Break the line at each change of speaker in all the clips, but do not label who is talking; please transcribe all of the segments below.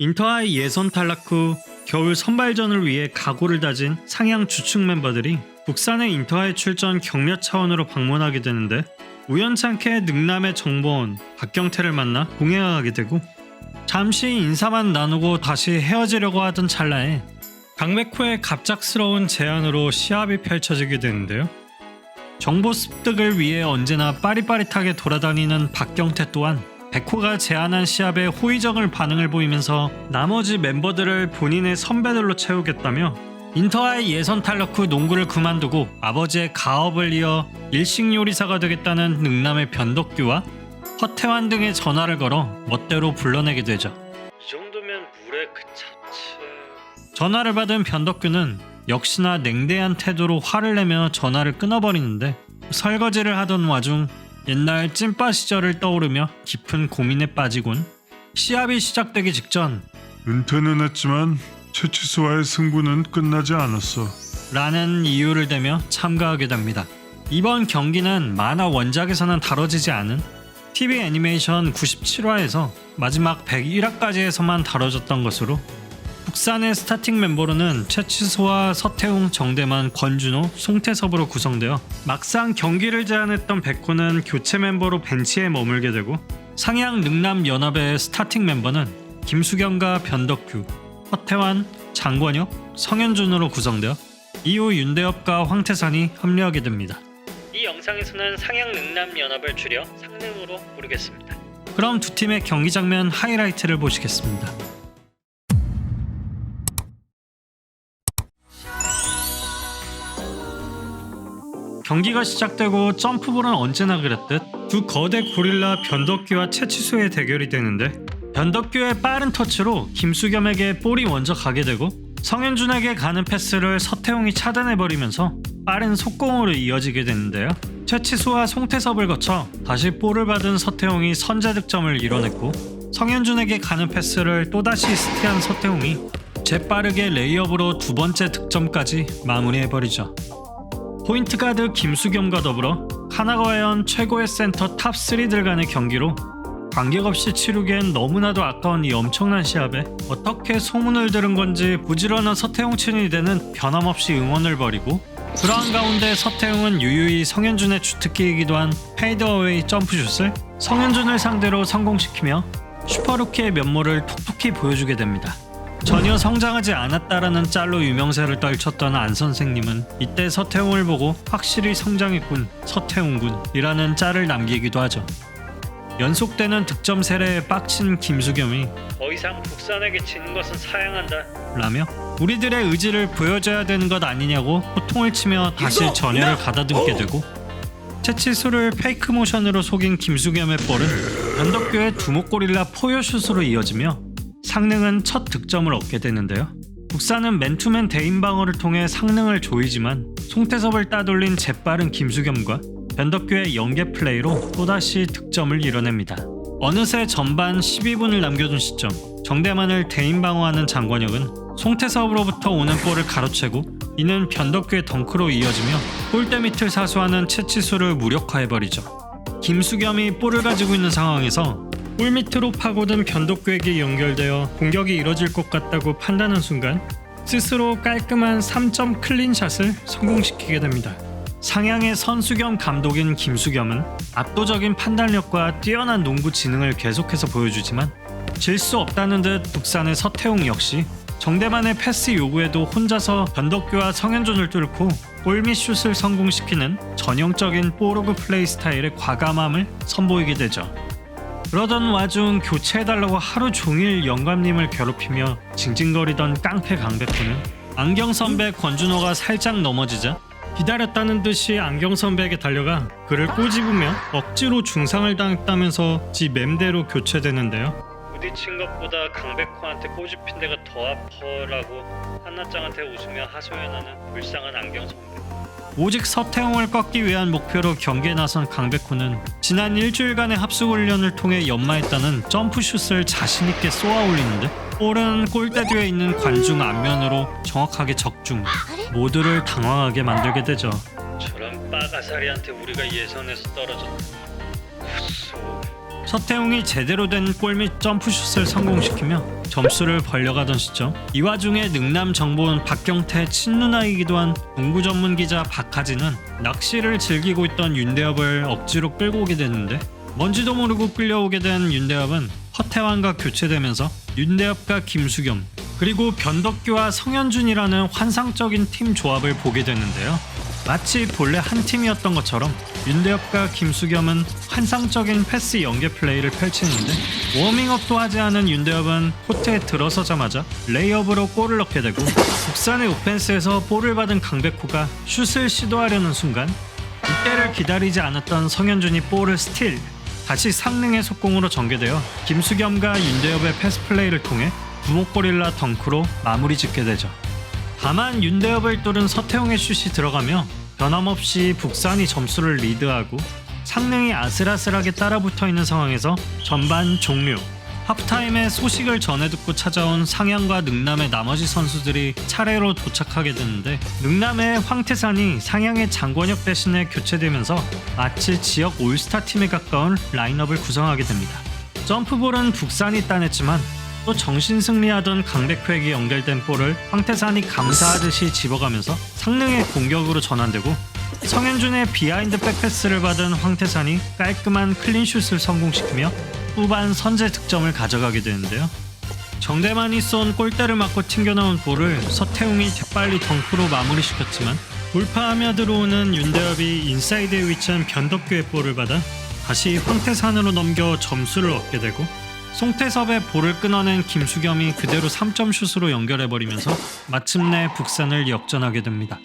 인터하이 예선 탈락 후 겨울 선발전을 위해 각오를 다진 상향 주축 멤버들이 북산의 인터하이 출전 격려 차원으로 방문하게 되는데 우연찮게 능남의 정보원 박경태를 만나 공회하게 되고 잠시 인사만 나누고 다시 헤어지려고 하던 찰나에 강백호의 갑작스러운 제안으로 시합이 펼쳐지게 되는데요. 정보 습득을 위해 언제나 빠릿빠릿하게 돌아다니는 박경태 또한 백호가 제안한 시합에 호의적인 반응을 보이면서 나머지 멤버들을 본인의 선배들로 채우겠다며 인터하이 예선 탈락 후 농구를 그만두고 아버지의 가업을 이어 일식 요리사가 되겠다는 능남의 변덕규와 허태환 등의 전화를 걸어 멋대로 불러내게 되죠.
이 정도면 물에 그쳤지.
전화를 받은 변덕규는 역시나 냉대한 태도로 화를 내며 전화를 끊어버리는데 설거지를 하던 와중 옛날 찐빠 시절을 떠오르며 깊은 고민에 빠지곤 시합이 시작되기 직전
은퇴는 했지만 최치수와의 승부는 끝나지 않았어.
라는 이유를 대며 참가하게 됩니다. 이번 경기는 만화 원작에서는 다뤄지지 않은 TV 애니메이션 97화에서 마지막 101화까지에서만 다뤄졌던 것으로 북산의 스타팅 멤버로는 최치수와 서태웅, 정대만, 권준호, 송태섭으로 구성되어 막상 경기를 제안했던 백호는 교체 멤버로 벤치에 머물게 되고 상향 능남 연합의 스타팅 멤버는 김수경과 변덕규, 허태환, 장권혁, 성현준으로 구성되어 이후 윤대엽과 황태산이 합류하게 됩니다.
이 영상에서는 상향 능남 연합을 줄여 상능으로 부르겠습니다.
그럼 두 팀의 경기 장면 하이라이트를 보시겠습니다. 경기가 시작되고 점프볼은 언제나 그랬듯 두 거대 고릴라 변덕규와 최치수의 대결이 되는데 변덕규의 빠른 터치로 김수겸에게 볼이 먼저 가게 되고 성현준에게 가는 패스를 서태웅이 차단해버리면서 빠른 속공으로 이어지게 되는데요. 최치수와 송태섭을 거쳐 다시 볼을 받은 서태웅이 선제 득점을 이뤄냈고 성현준에게 가는 패스를 또다시 스티한 서태웅이 재빠르게 레이업으로 두 번째 득점까지 마무리해버리죠. 포인트 가드 김수겸과 더불어 하나과연 최고의 센터 탑3들 간의 경기로 관객없이 치르기엔 너무나도 아까운 이 엄청난 시합에 어떻게 소문을 들은 건지 부지런한 서태웅 친이대는 변함없이 응원을 벌이고 그러한 가운데 서태웅은 유유히 성현준의 주특기이기도 한 페이드어웨이 점프슛을 성현준을 상대로 성공시키며 슈퍼루키의 면모를 톡톡히 보여주게 됩니다. 전혀 성장하지 않았다라는 짤로 유명세를 떨쳤던 안 선생님은 이때 서태웅을 보고 확실히 성장했군 서태웅군이라는 짤을 남기기도 하죠. 연속되는 득점 세례에 빡친 김수겸이
더 이상 북산에게 지는 것은 사양한다
라며 우리들의 의지를 보여줘야 되는 것 아니냐고 호통을 치며 다시 전열을 가다듬게 되고 채치수를 페이크 모션으로 속인 김수겸의 볼은 변덕규의 두목고릴라 포효슛으로 이어지며 상능은 첫 득점을 얻게 되는데요. 북산은 맨투맨 대인 방어를 통해 상능을 조이지만 송태섭을 따돌린 재빠른 김수겸과 변덕규의 연계 플레이로 또다시 득점을 이뤄냅니다. 어느새 전반 12분을 남겨둔 시점 정대만을 대인 방어하는 장권혁은 송태섭으로부터 오는 볼을 가로채고 이는 변덕규의 덩크로 이어지며 골대 밑을 사수하는 채치수를 무력화해버리죠. 김수겸이 볼을 가지고 있는 상황에서 골 밑으로 파고든 변덕규에게 연결되어 공격이 이뤄질 것 같다고 판단한 순간 스스로 깔끔한 3점 클린샷을 성공시키게 됩니다. 상향의 선수 겸 감독인 김수겸은 압도적인 판단력과 뛰어난 농구 지능을 계속해서 보여주지만 질 수 없다는 듯 북산의 서태웅 역시 정대만의 패스 요구에도 혼자서 변덕규와 성현준을 뚫고 골밑 슛을 성공시키는 전형적인 뽀로그 플레이 스타일의 과감함을 선보이게 되죠. 그러던 와중 교체해달라고 하루 종일 영감님을 괴롭히며 징징거리던 깡패 강백호는 안경 선배 권준호가 살짝 넘어지자 기다렸다는 듯이 안경 선배에게 달려가 그를 꼬집으며 억지로 중상을 당했다면서 지 맴대로 교체되는데요.
부딪힌 것보다 강백호한테 꼬집힌 데가 더 아파라고 한나짱한테 웃으며 하소연하는 불쌍한 안경 선배.
오직 서태웅을 꺾기 위한 목표로 경기에 나선 강백호는 지난 일주일간의 합숙훈련을 통해 연마했다는 점프슛을 자신있게 쏘아 올리는데 볼은 골대 뒤에 있는 관중 앞면으로 정확하게 적중, 모두를 당황하게 만들게 되죠.
저런 빠가사리한테 우리가 예선에서 떨어졌다. 헛소.
서태웅이 제대로 된 골 및 점프슛을 성공시키며 점수를 벌려가던 시점, 이 와중에 능남 정보원 박경태 친누나이기도 한 농구 전문 기자 박하진은 낚시를 즐기고 있던 윤대엽을 억지로 끌고 오게 되는데, 뭔지도 모르고 끌려오게 된 윤대엽은 허태환과 교체되면서 윤대엽과 김수겸 그리고 변덕규와 성현준이라는 환상적인 팀 조합을 보게 되는데요. 마치 본래 한 팀이었던 것처럼 윤대엽과 김수겸은 환상적인 패스 연계 플레이를 펼치는데, 워밍업도 하지 않은 윤대엽은 코트에 들어서자마자 레이업으로 골을 넣게 되고, 국산의 오펜스에서 볼을 받은 강백호가 슛을 시도하려는 순간 이때를 기다리지 않았던 성현준이 볼을 스틸, 다시 상능의 속공으로 전개되어 김수겸과 윤대엽의 패스 플레이를 통해 두목고릴라 덩크로 마무리 짓게 되죠. 다만 윤대엽을 뚫은 서태웅의 슛이 들어가며 변함없이 북산이 점수를 리드하고 상능이 아슬아슬하게 따라붙어 있는 상황에서 전반 종료. 하프타임에 소식을 전해 듣고 찾아온 상향과 능남의 나머지 선수들이 차례로 도착하게 되는데, 능남의 황태산이 상향의 장권혁 대신에 교체되면서 마치 지역 올스타 팀에 가까운 라인업을 구성하게 됩니다. 점프볼은 북산이 따냈지만 또 정신승리하던 강백호에게 연결된 볼을 황태산이 감사하듯이 집어가면서 상능의 공격으로 전환되고, 성현준의 비하인드 백패스를 받은 황태산이 깔끔한 클린슛을 성공시키며 후반 선제 득점을 가져가게 되는데요. 정대만이 쏜 골대를 맞고 튕겨나온 볼을 서태웅이 재빨리 덩크로 마무리시켰지만, 돌파하며 들어오는 윤대엽이 인사이드에 위치한 변덕규의 볼을 받아 다시 황태산으로 넘겨 점수를 얻게 되고, 송태섭의 볼을 끊어낸 김수겸이 그대로 3점 슛으로 연결해버리면서 마침내 북산을 역전하게 됩니다.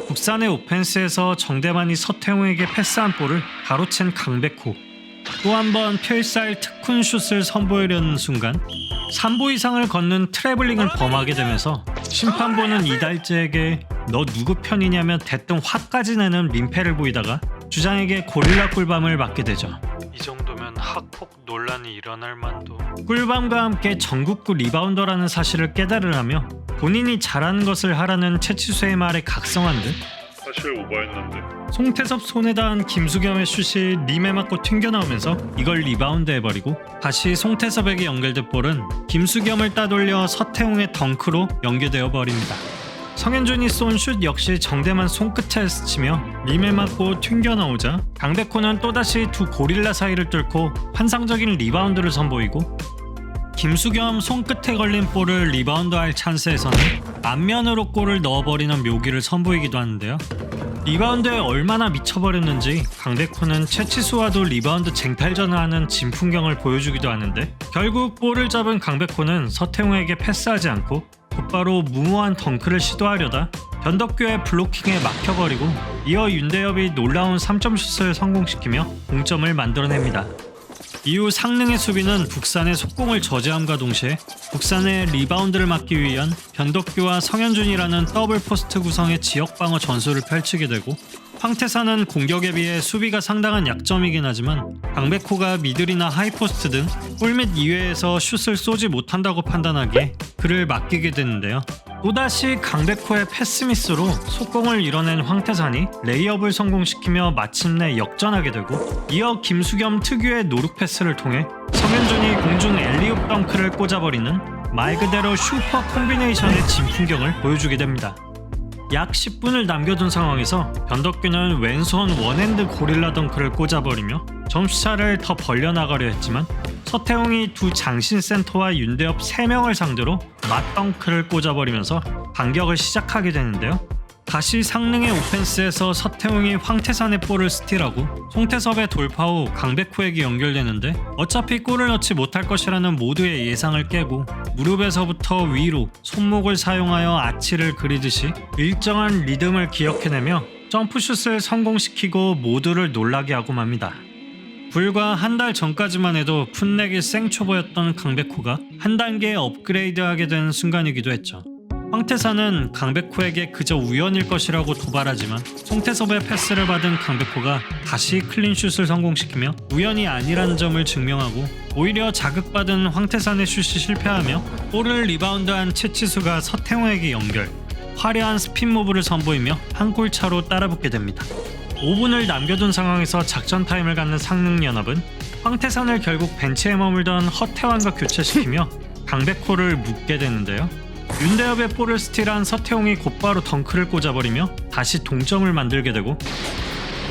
북산의 오펜스에서 정대만이 서태웅에게 패스한 볼을 가로챈 강백호, 또 한 번 필살 특훈 슛을 선보이려는 순간 3보 이상을 걷는 트래블링을 범하게 되면서 심판부는 이달재에게 너 누구 편이냐며 대뜸 화까지 내는 민폐를 보이다가 주장에게 고릴라 꿀밤을 맞게 되죠. 이 정도면 학폭 논란이 일어날 만도. 꿀밤과 함께 전국구 리바운더라는 사실을 깨달으라며 본인이 잘하는 것을 하라는 최치수의 말에 각성한 듯,
사실 오버했는데.
송태섭 손에 닿은 김수겸의 슛이 림에 맞고 튕겨나오면서 이걸 리바운드 해버리고, 다시 송태섭에게 연결된 볼은 김수겸을 따돌려 서태웅의 덩크로 연계되어 버립니다. 성현준이 쏜 슛 역시 정대만 손끝에 스치며 림에 맞고 튕겨나오자 강백호는 또다시 두 고릴라 사이를 뚫고 환상적인 리바운드를 선보이고, 김수겸 손끝에 걸린 볼을 리바운드할 찬스에서는 앞면으로 골을 넣어버리는 묘기를 선보이기도 하는데요. 리바운드에 얼마나 미쳐버렸는지 강백호는 최치수와도 리바운드 쟁탈전을 하는 진풍경을 보여주기도 하는데, 결국 볼을 잡은 강백호는 서태웅에게 패스하지 않고 곧바로 무모한 덩크를 시도하려다 변덕규의 블로킹에 막혀버리고, 이어 윤대엽이 놀라운 3점 슛을 성공시키며 동점을 만들어냅니다. 이후 상능의 수비는 북산의 속공을 저지함과 동시에 북산의 리바운드를 막기 위한 변덕규와 성현준이라는 더블 포스트 구성의 지역 방어 전술을 펼치게 되고, 황태산은 공격에 비해 수비가 상당한 약점이긴 하지만 강백호가 미들이나 하이포스트 등 골밑 이외에서 슛을 쏘지 못한다고 판단하기에 그를 맡기게 되는데요. 또다시 강백호의 패스미스로 속공을 이뤄낸 황태산이 레이업을 성공시키며 마침내 역전하게 되고, 이어 김수겸 특유의 노룩 패스를 통해 성현준이 공중 엘리웁 덩크를 꽂아버리는 말 그대로 슈퍼 콤비네이션의 진풍경을 보여주게 됩니다. 약 10분을 남겨둔 상황에서 변덕규는 왼손 원핸드 고릴라 덩크를 꽂아버리며 점수차를 더 벌려나가려 했지만, 서태웅이 두 장신 센터와 윤대엽 3명을 상대로 맞덩크를 꽂아버리면서 반격을 시작하게 되는데요. 다시 상능의 오펜스에서 서태웅이 황태산의 볼을 스틸하고 송태섭의 돌파 후 강백호에게 연결되는데, 어차피 골을 넣지 못할 것이라는 모두의 예상을 깨고 무릎에서부터 위로 손목을 사용하여 아치를 그리듯이 일정한 리듬을 기억해내며 점프슛을 성공시키고 모두를 놀라게 하고 맙니다. 불과 한 달 전까지만 해도 풋내기 생초보였던 강백호가 한 단계 업그레이드하게 된 순간이기도 했죠. 황태산은 강백호에게 그저 우연일 것이라고 도발하지만 송태섭의 패스를 받은 강백호가 다시 클린슛을 성공시키며 우연이 아니라는 점을 증명하고, 오히려 자극받은 황태산의 슛이 실패하며 볼을 리바운드한 최치수가 서태웅에게 연결, 화려한 스핀 무브를 선보이며 한 골 차로 따라붙게 됩니다. 5분을 남겨둔 상황에서 작전 타임을 갖는 상능연합은 황태산을 결국 벤치에 머물던 허태환과 교체시키며 강백호를 묶게 되는데요. 윤대엽의 볼을 스틸한 서태웅이 곧바로 덩크를 꽂아버리며 다시 동점을 만들게 되고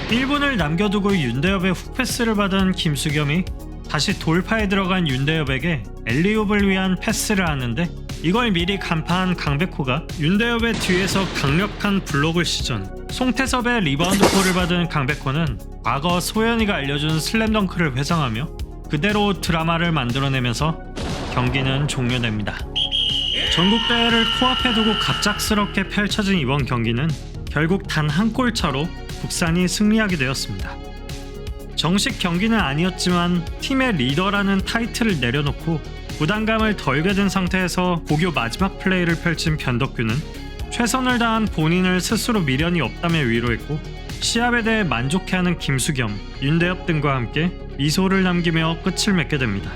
1분을 남겨두고 윤대엽의 훅패스를 받은 김수겸이 다시 돌파에 들어간 윤대엽에게 엘리옵을 위한 패스를 하는데 이걸 미리 간파한 강백호가 윤대엽의 뒤에서 강력한 블록을 시전. 송태섭의 리바운드 볼을 받은 강백호는 과거 소연이가 알려준 슬램덩크를 회상하며 그대로 드라마를 만들어내면서 경기는 종료됩니다. 전국대회를 코앞에 두고 갑작스럽게 펼쳐진 이번 경기는 결국 단 한 골 차로 북산이 승리하게 되었습니다. 정식 경기는 아니었지만 팀의 리더라는 타이틀을 내려놓고 부담감을 덜게 된 상태에서 고교 마지막 플레이를 펼친 변덕규는 최선을 다한 본인을 스스로 미련이 없다며 위로했고 시합에 대해 만족해하는 김수겸, 윤대엽 등과 함께 미소를 남기며 끝을 맺게 됩니다.